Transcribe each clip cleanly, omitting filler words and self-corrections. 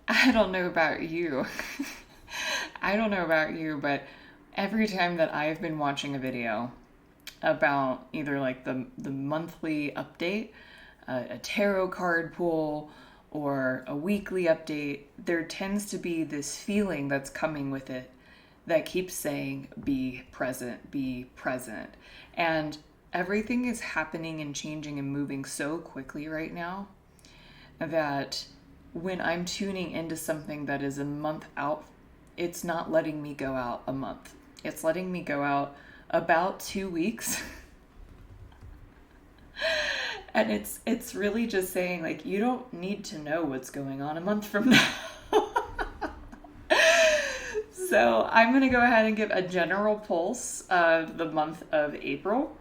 I don't know about you. I don't know about you, but every time that I've been watching a video about either like the monthly update, a tarot card pull, or a weekly update, there tends to be this feeling that's coming with it that keeps saying, be present, be present. And everything is happening and changing and moving so quickly right now that when I'm tuning into something that is a month out, it's not letting me go out a month. It's letting me go out about 2 weeks. And it's really just saying, like, you don't need to know what's going on a month from now. So I'm going to go ahead and give a general pulse of the month of April.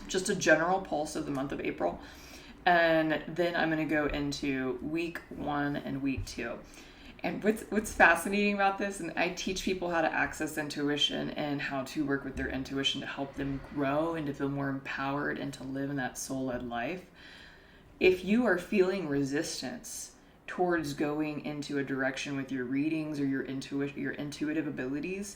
Just a general pulse of the month of April. And then I'm going to go into week 1 and week 2. And what's fascinating about this, and I teach people how to access intuition and how to work with their intuition to help them grow and to feel more empowered and to live in that soul-led life. If you are feeling resistance towards going into a direction with your readings or your intuitive abilities,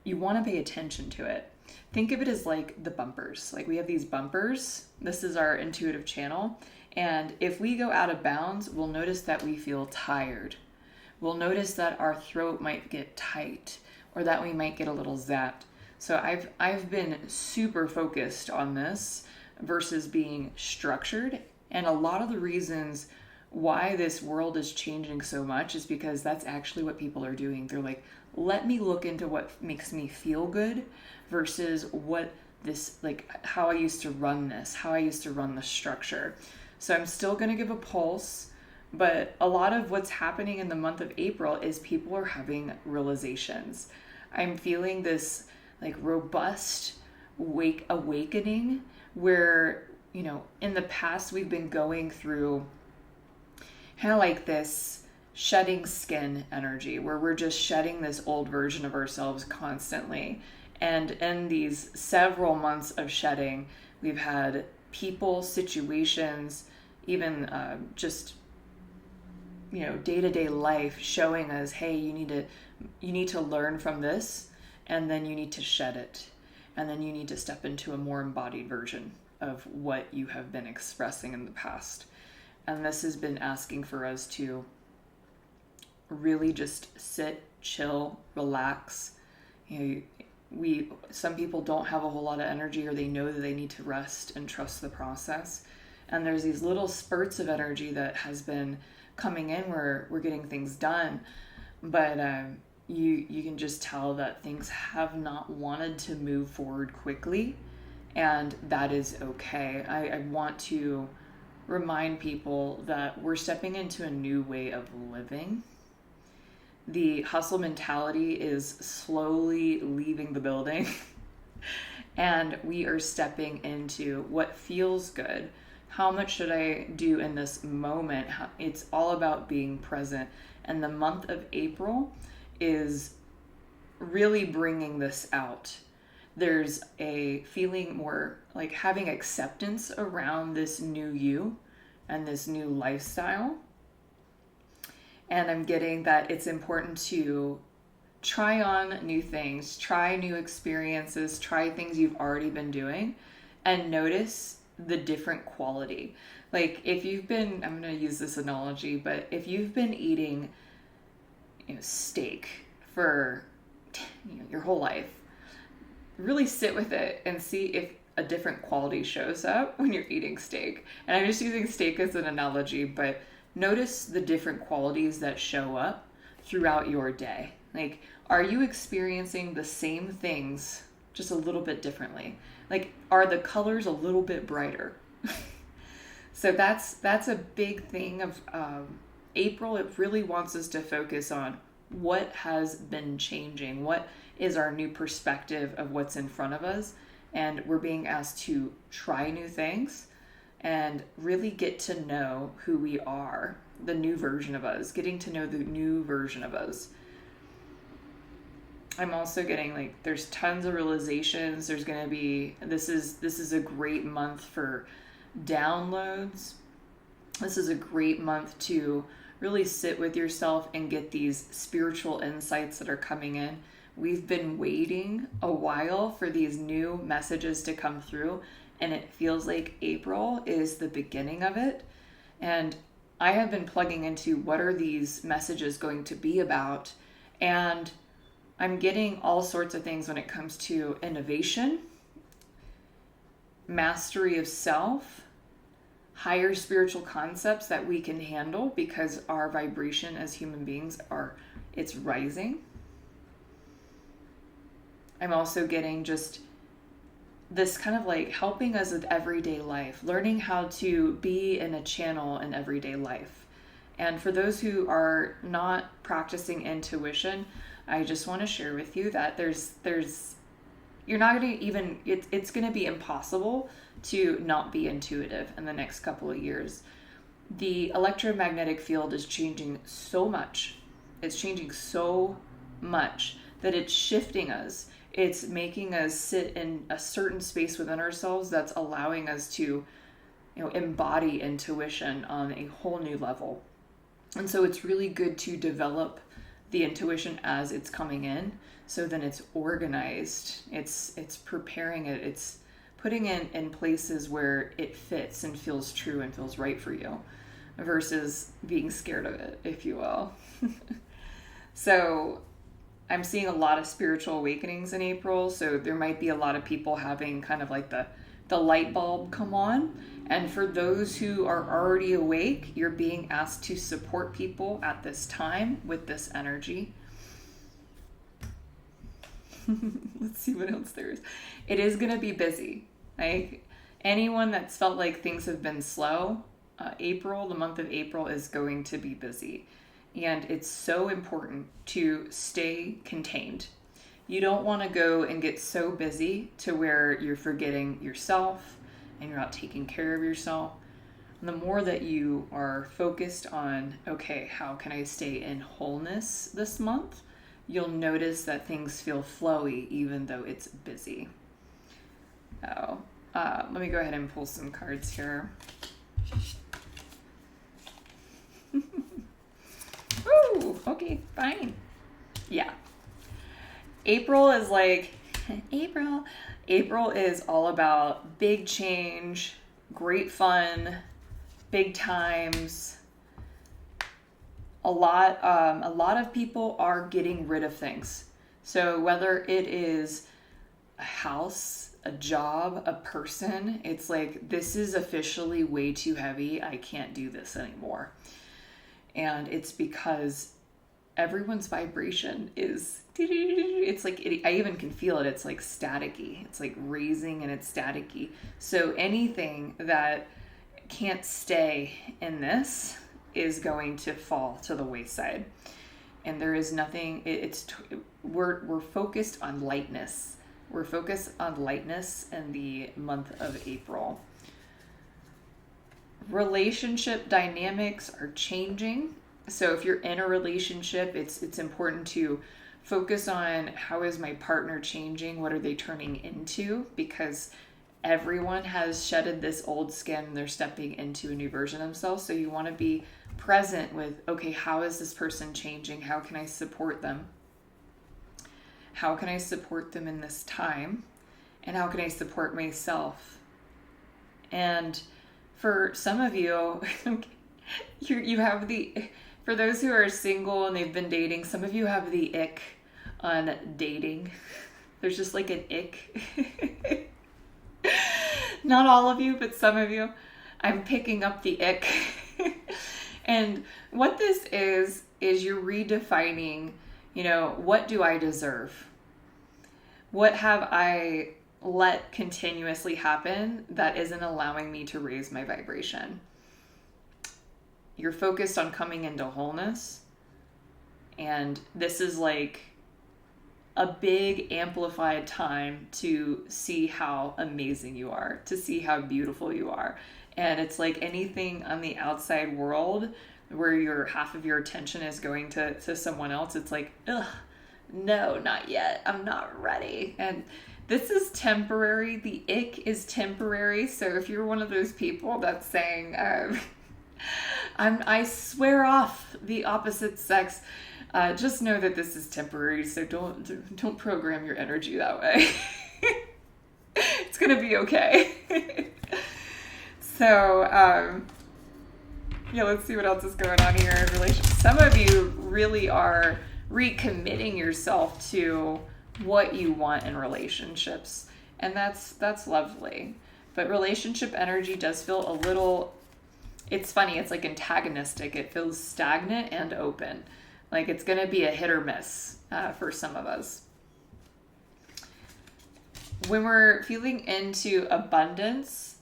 you want to pay attention to it. Think of it as like the bumpers. Like we have these bumpers. This is our intuitive channel. And if we go out of bounds, we'll notice that we feel tired. We'll notice that our throat might get tight or that we might get a little zapped. So I've been super focused on this versus being structured. And a lot of the reasons why this world is changing so much is because that's actually what people are doing. They're like, let me look into what makes me feel good versus what this, like how I used to run this, how I used to run the structure. So I'm still going to give a pulse, but a lot of what's happening in the month of April is people are having realizations. I'm feeling this like robust awakening where, you know, in the past we've been going through kind of like this shedding skin energy where we're just shedding this old version of ourselves constantly. And in these several months of shedding, we've had people, situations, even just, you know, day-to-day life showing us, hey, you need to learn from this, and then you need to shed it, and then you need to step into a more embodied version of what you have been expressing in the past. And this has been asking for us to really just sit, chill, relax. You know, some people don't have a whole lot of energy, or they know that they need to rest and trust the process. And there's these little spurts of energy that has been coming in where we're getting things done, but you can just tell that things have not wanted to move forward quickly, and that is okay. I want to remind people that we're stepping into a new way of living. The hustle mentality is slowly leaving the building and we are stepping into what feels good. How much should I do in this moment? It's all about being present. And the month of April is really bringing this out. There's a feeling more like having acceptance around this new you and this new lifestyle. And I'm getting that it's important to try on new things, try new experiences, try things you've already been doing, and notice the different quality. Like if you've been, I'm going to use this analogy, but if you've been eating, you know, steak for, you know, your whole life, really sit with it and see if a different quality shows up when you're eating steak. And I'm just using steak as an analogy, but notice the different qualities that show up throughout your day. Like, are you experiencing the same things just a little bit differently? Like, are the colors a little bit brighter? So that's a big thing of April. It really wants us to focus on what has been changing, what is our new perspective of what's in front of us, and we're being asked to try new things and really get to know who we are, the new version of us, getting to know the new version of us. I'm also getting like there's tons of realizations. There's going to be this is a great month for downloads. This is a great month to really sit with yourself and get these spiritual insights that are coming in. We've been waiting a while for these new messages to come through, and it feels like April is the beginning of it. And I have been plugging into what are these messages going to be about, and I'm getting all sorts of things when it comes to innovation, mastery of self, higher spiritual concepts that we can handle because our vibration as human beings it's rising. I'm also getting just this kind of like helping us with everyday life, learning how to be in a channel in everyday life. And for those who are not practicing intuition, I just want to share with you that you're not going to even, it's going to be impossible to not be intuitive in the next couple of years. The electromagnetic field is changing so much. It's changing so much that it's shifting us. It's making us sit in a certain space within ourselves that's allowing us to, embody intuition on a whole new level. And so it's really good to develop the intuition as it's coming in. So then it's organized. It's preparing it. It's putting it in places where it fits and feels true and feels right for you versus being scared of it, if you will. So I'm seeing a lot of spiritual awakenings in April, so there might be a lot of people having kind of like the light bulb come on. And for those who are already awake, you're being asked to support people at this time with this energy. Let's see what else there is. It is going to be busy. Like anyone that's felt like things have been slow, the month of April is going to be busy. And it's so important to stay contained. You don't want to go and get so busy to where you're forgetting yourself and you're not taking care of yourself. And the more that you are focused on, okay, how can I stay in wholeness this month? You'll notice that things feel flowy even though it's busy. Let me go ahead and pull some cards here. Ooh, okay, fine. Yeah. April is all about big change, great fun, big times. A lot of people are getting rid of things. So whether it is a house, a job, a person, it's like, this is officially way too heavy. I can't do this anymore. And it's because everyone's vibration it's like, I even can feel it. It's like staticky. It's like raising and it's staticky. So anything that can't stay in this is going to fall to the wayside. And there is nothing, we're focused on lightness. We're focused on lightness in the month of April. Relationship dynamics are changing. So if you're in a relationship, it's important to focus on how is my partner changing? What are they turning into? Because everyone has shedded this old skin and they're stepping into a new version of themselves. So you want to be present with, okay, how is this person changing? How can I support them? How can I support them in this time? And how can I support myself? And for some of you, you have for those who are single and they've been dating, some of you have the ick on dating. There's just like an ick. Not all of you, but some of you. I'm picking up the ick. And what this is you're redefining, what do I deserve? What have I let continuously happen that isn't allowing me to raise my vibration? You're focused on coming into wholeness. And this is like a big amplified time to see how amazing you are, to see how beautiful you are. And it's like anything on the outside world where half of your attention is going to someone else. It's like, ugh, no, not yet. I'm not ready. And this is temporary. The ick is temporary. So if you're one of those people that's saying, I swear off the opposite sex. Just know that this is temporary, so don't program your energy that way. It's gonna be okay. So, yeah, let's see what else is going on here in relationships. Some of you really are recommitting yourself to what you want in relationships, and that's lovely. But relationship energy does feel a little, it's funny, it's like antagonistic. It feels stagnant and open. Like it's going to be a hit or miss for some of us. When we're feeling into abundance,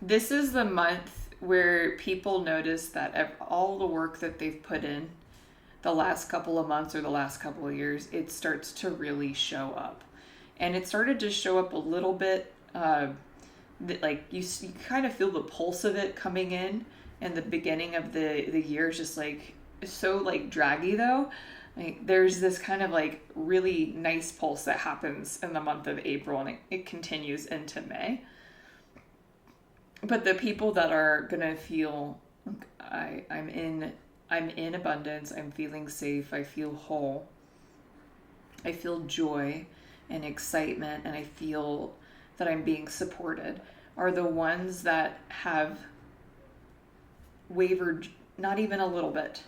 this is the month where people notice that all the work that they've put in the last couple of months or the last couple of years, it starts to really show up. And it started to show up a little bit, like you kind of feel the pulse of it coming in the beginning of the year. It's just like so like draggy though. Like there's this kind of like really nice pulse that happens in the month of April, and it continues into May. But the people that are gonna feel I'm in abundance, I'm feeling safe, I feel whole, I feel joy and excitement, and I feel that I'm being supported, are the ones that have wavered not even a little bit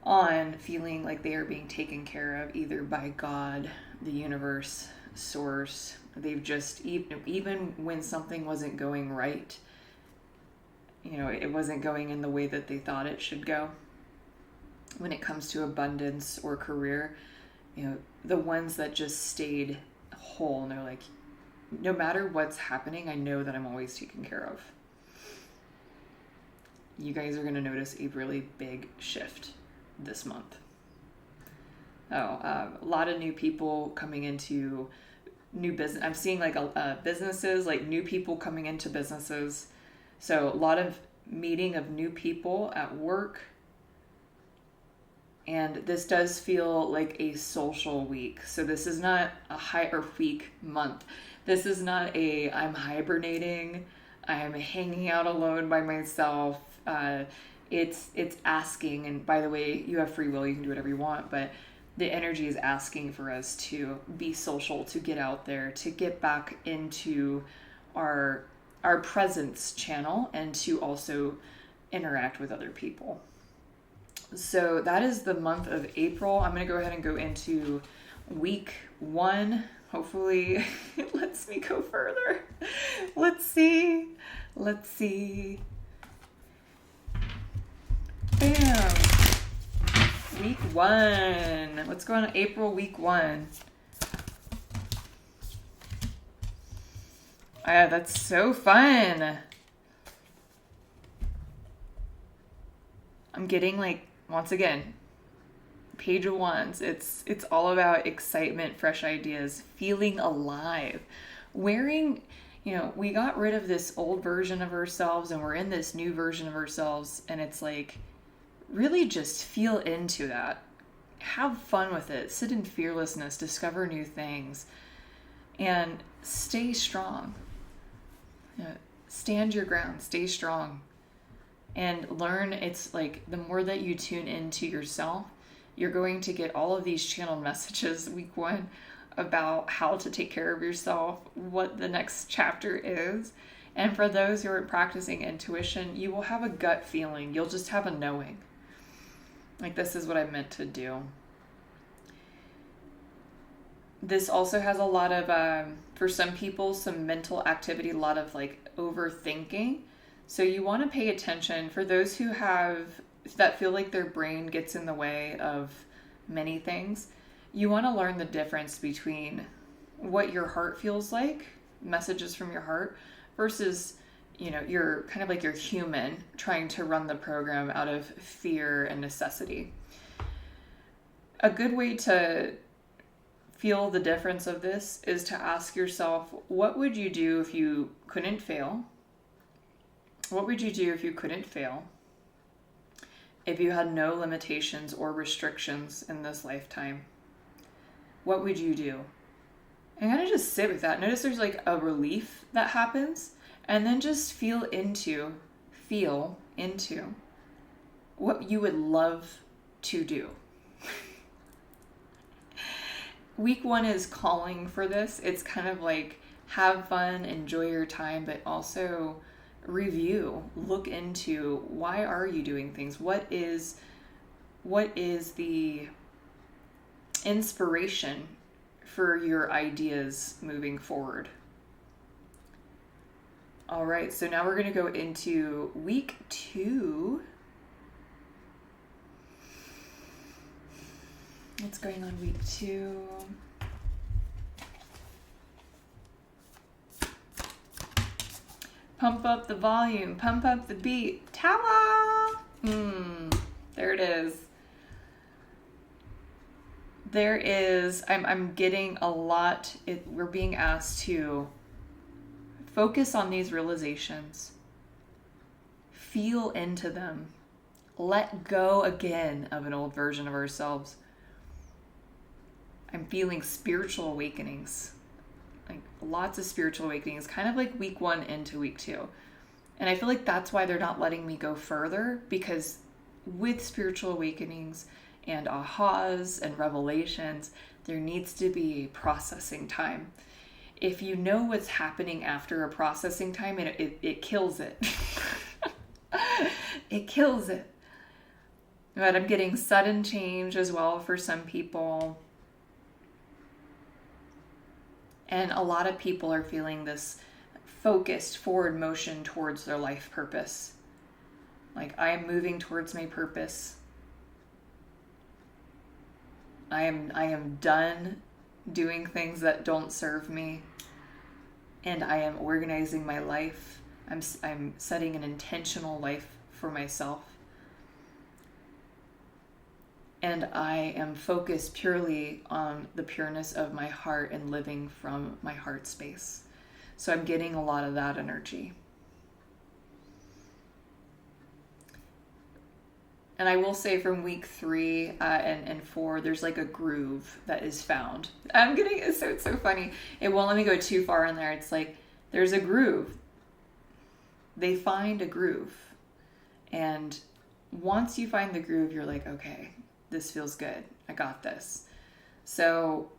on feeling like they are being taken care of either by God, the universe, source. They've just, even when something wasn't going right, it wasn't going in the way that they thought it should go. When it comes to abundance or career, the ones that just stayed whole, and they're like, no matter what's happening, I know that I'm always taken care of. You guys are going to notice a really big shift this month. A lot of new people coming into new business. I'm seeing like businesses, like new people coming into businesses. So a lot of meeting of new people at work. And this does feel like a social week. So this is not a week, month. This is not I'm hibernating, I'm hanging out alone by myself. It's asking, and by the way, you have free will, you can do whatever you want, but the energy is asking for us to be social, to get out there, to get back into our presence channel, and to also interact with other people. So that is the month of April. I'm going to go ahead and go into week 1. Hopefully it lets me go further. Let's see. Bam. Week 1. Let's go on April week 1. That's so fun. I'm getting like, once again, page of wands. It's all about excitement, fresh ideas, feeling alive. Wearing, we got rid of this old version of ourselves and we're in this new version of ourselves, and it's like, really just feel into that. Have fun with it. Sit in fearlessness, discover new things, and stay strong. Stand your ground, stay strong. And learn, it's like the more that you tune into yourself, you're going to get all of these channeled messages week 1 about how to take care of yourself, what the next chapter is. And for those who are practicing intuition, you will have a gut feeling. You'll just have a knowing. Like, this is what I'm meant to do. This also has a lot of, for some people, some mental activity, a lot of like overthinking. So you want to pay attention for those who that feel like their brain gets in the way of many things. You want to learn the difference between what your heart feels like, messages from your heart, versus, you're kind of like your human trying to run the program out of fear and necessity. A good way to feel the difference of this is to ask yourself, what would you do if you couldn't fail? What would you do if you couldn't fail? If you had no limitations or restrictions in this lifetime? What would you do? And kind of just sit with that. Notice there's like a relief that happens, and then just feel into feel into what you would love to do. Week 1 is calling for this. It's kind of like have fun, enjoy your time, but also review, look into why are you doing things? What is the inspiration for your ideas moving forward? All right, so now we're going to go into week 2. What's going on week 2? Pump up the volume, pump up the beat. Tower! There it is. There is, I'm getting a lot, we're being asked to focus on these realizations. Feel into them. Let go again of an old version of ourselves. I'm feeling spiritual awakenings. Like lots of spiritual awakenings, kind of like week 1 into week 2. And I feel like that's why they're not letting me go further, because with spiritual awakenings and ahas and revelations, there needs to be processing time. If you know what's happening after a processing time, it kills it. It kills it. But I'm getting sudden change as well for some people. And a lot of people are feeling this focused forward motion towards their life purpose. Like, I am moving towards my purpose. I am done doing things that don't serve me. And I am organizing my life. I'm setting an intentional life for myself. And I am focused purely on the pureness of my heart and living from my heart space. So I'm getting a lot of that energy. And I will say from week 3 and 4, there's like a groove that is found. It's so funny. It won't let me go too far in there. It's like, there's a groove. They find a groove. And once you find the groove, you're like, okay, this feels good. I got this. So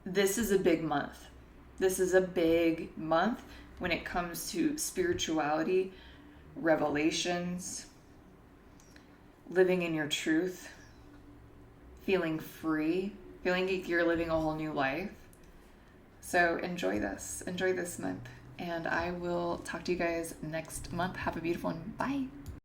this is a big month. This is a big month when it comes to spirituality, revelations, living in your truth, feeling free, feeling like you're living a whole new life. So enjoy this month. And I will talk to you guys next month. Have a beautiful one. Bye.